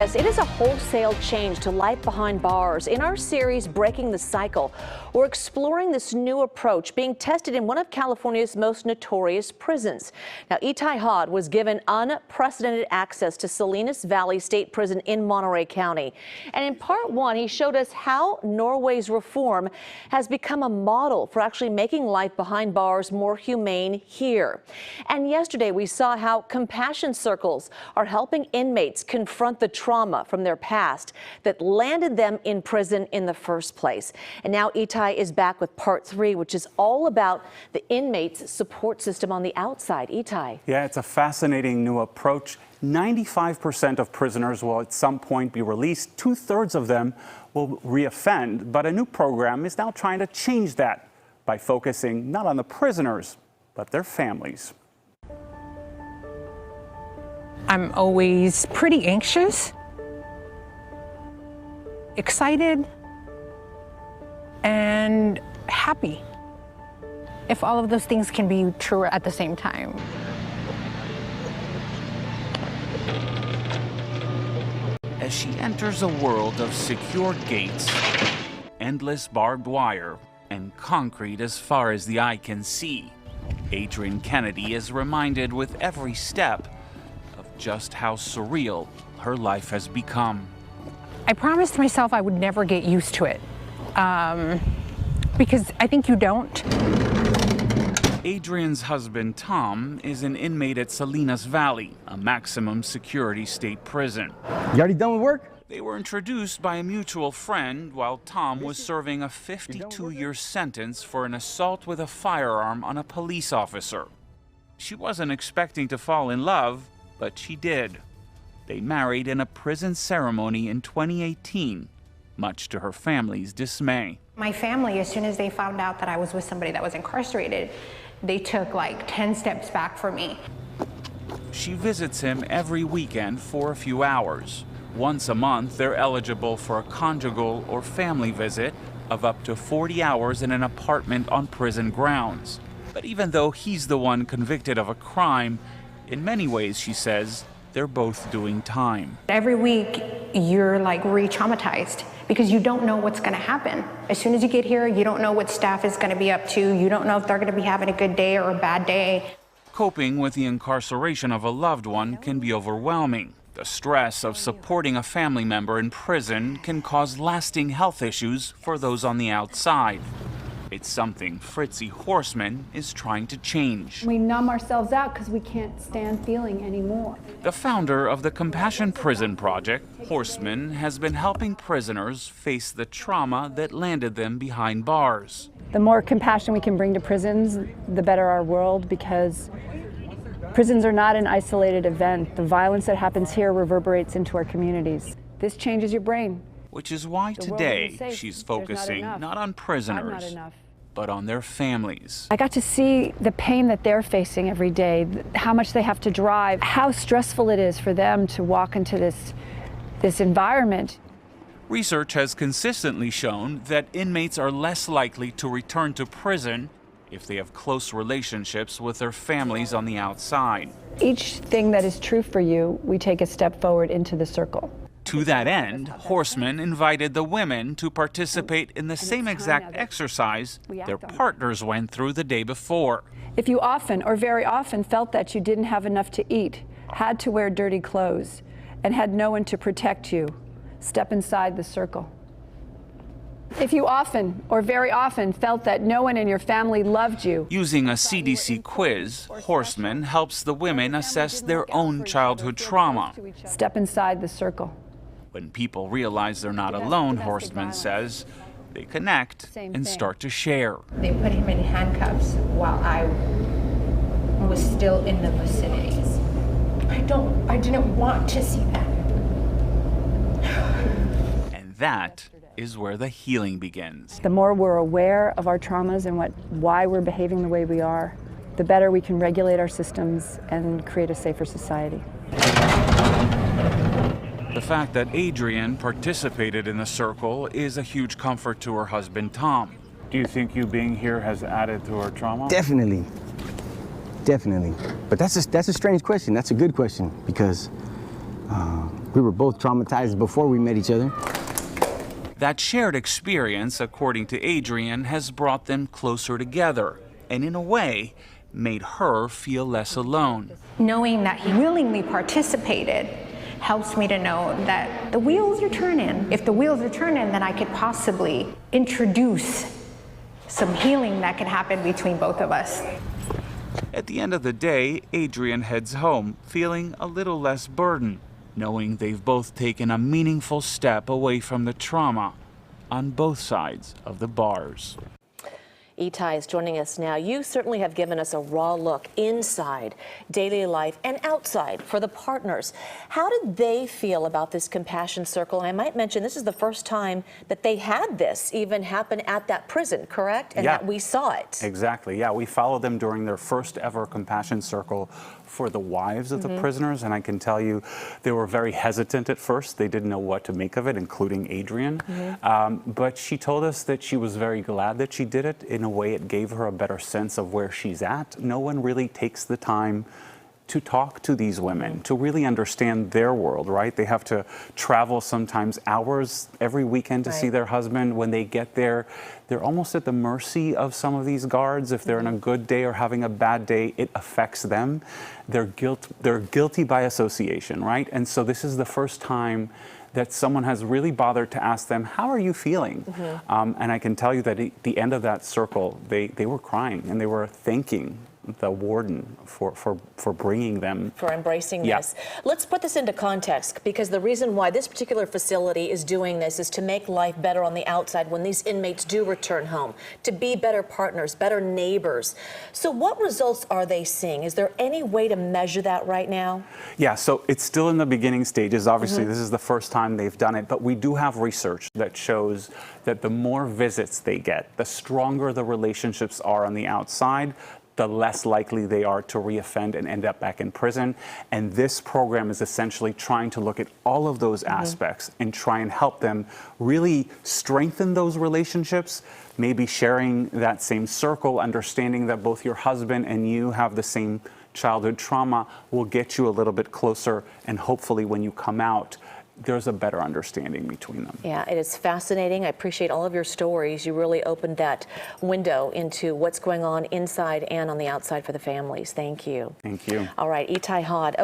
Yes, it is a wholesale change to life behind bars. In our series, Breaking the Cycle, we're exploring this new approach being tested in one of California's most notorious prisons. Now, Itay Hod was given unprecedented access to Salinas Valley State Prison in Monterey County. And in part one, he showed us how Norway's reform has become a model for actually making life behind bars more humane here. And yesterday, we saw how compassion circles are helping inmates confront the trauma from their past that landed them in prison in the first place. And now Itay is back with part 3, which is all about the inmates' support system on the outside. Itay. Yeah, it's a fascinating new approach. 95% of prisoners will at some point be released. 2/3 of them will reoffend. But a new program is now trying to change that by focusing not on the prisoners, but their families. I'm always pretty anxious, excited, and happy, if all of those things can be true at the same time. As she enters a world of secured gates, endless barbed wire, and concrete as far as the eye can see, Adrienne Kennedy is reminded with every step of just how surreal her life has become. I promised myself I would never get used to it, because I think you don't. Adrienne's husband, Tom, is an inmate at Salinas Valley, a maximum security state prison. You already done with work? They were introduced by a mutual friend while Tom was serving a 52-year sentence for an assault with a firearm on a police officer. She wasn't expecting to fall in love, but she did. They married in a prison ceremony in 2018, much to her family's dismay. My family, as soon as they found out that I was with somebody that was incarcerated, they took like 10 steps back for me. She visits him every weekend for a few hours. Once a month, they're eligible for a conjugal or family visit of up to 40 hours in an apartment on prison grounds. But even though he's the one convicted of a crime, in many ways, she says, they're both doing time. Every week, you're like re-traumatized because you don't know what's going to happen. As soon as you get here, you don't know what staff is going to be up to. You don't know if they're going to be having a good day or a bad day. Coping with the incarceration of a loved one can be overwhelming. The stress of supporting a family member in prison can cause lasting health issues for those on the outside. It's something Fritzy Horseman is trying to change. We numb ourselves out because we can't stand feeling anymore. The founder of the Compassion Prison Project, Horseman, has been helping prisoners face the trauma that landed them behind bars. The more compassion we can bring to prisons, the better our world, because prisons are not an isolated event. The violence that happens here reverberates into our communities. This changes your brain. Which is why today she's focusing not on prisoners, but on their families. I got to see the pain that they're facing every day, how much they have to drive, how stressful it is for them to walk into this environment. Research has consistently shown that inmates are less likely to return to prison if they have close relationships with their families on the outside. Each thing that is true for you, we take a step forward into the circle. To that end, Horseman invited the women to participate in the same exact exercise their partners went through the day before. If you often or very often felt that you didn't have enough to eat, had to wear dirty clothes, and had no one to protect you, step inside the circle. If you often or very often felt that no one in your family loved you. Using a CDC quiz, Horseman helps the women assess their own childhood trauma. Step inside the circle. When people realize they're not alone, Horseman says, they connect and start to share. They put him in handcuffs while I was still in the vicinities. I didn't want to see that. And that is where the healing begins. The more we're aware of our traumas and why we're behaving the way we are, the better we can regulate our systems and create a safer society. The fact that Adrienne participated in the circle is a huge comfort to her husband, Tom. Do you think you being here has added to her trauma? Definitely. Definitely. But that's a strange question. That's a good question because We were both traumatized before we met each other. That shared experience, according to Adrian, has brought them closer together and, in a way, made her feel less alone. Knowing that he willingly participated helps me to know that the wheels are turning. If the wheels are turning, then I could possibly introduce some healing that can happen between both of us. At the end of the day, Adrian heads home, feeling a little less burdened, knowing they've both taken a meaningful step away from the trauma on both sides of the bars. Itay is joining us now. You certainly have given us a raw look inside daily life and outside for the partners. How did they feel about this compassion circle? And I might mention this is the first time that they had this even happen at that prison, correct? And that we saw it. Exactly. Yeah, we followed them during their first ever compassion circle for the wives of the prisoners, and I can tell you they were very hesitant at first. They didn't know what to make of it, including Adrian. But she told us that she was very glad that she did it. In a way, it gave her a better sense of where she's at. No one really takes the time to talk to these women, to really understand their world, right? They have to travel sometimes hours every weekend to see their husband. When they get there, they're almost at the mercy of some of these guards. If they're in a good day or having a bad day, it affects them. They're guilty by association, right? And so this is the first time that someone has really bothered to ask them, how are you feeling? And I can tell you that at the end of that circle, they were crying and they were thanking the warden for bringing them. For embracing this. Let's put this into context, because the reason why this particular facility is doing this is to make life better on the outside when these inmates do return home, to be better partners, better neighbors. So what results are they seeing? Is there any way to measure that right now? Yeah, so it's still in the beginning stages. Obviously, this is the first time they've done it, but we do have research that shows that the more visits they get, the stronger the relationships are on the outside, the less likely they are to reoffend and end up back in prison. And this program is essentially trying to look at all of those aspects and try and help them really strengthen those relationships, maybe sharing that same circle, understanding that both your husband and you have the same childhood trauma will get you a little bit closer, and hopefully when you come out, there's a better understanding between them. Yeah, it is fascinating. I appreciate all of your stories. You really opened that window into what's going on inside and on the outside for the families. Thank you. Thank you. All right, Itay Hod.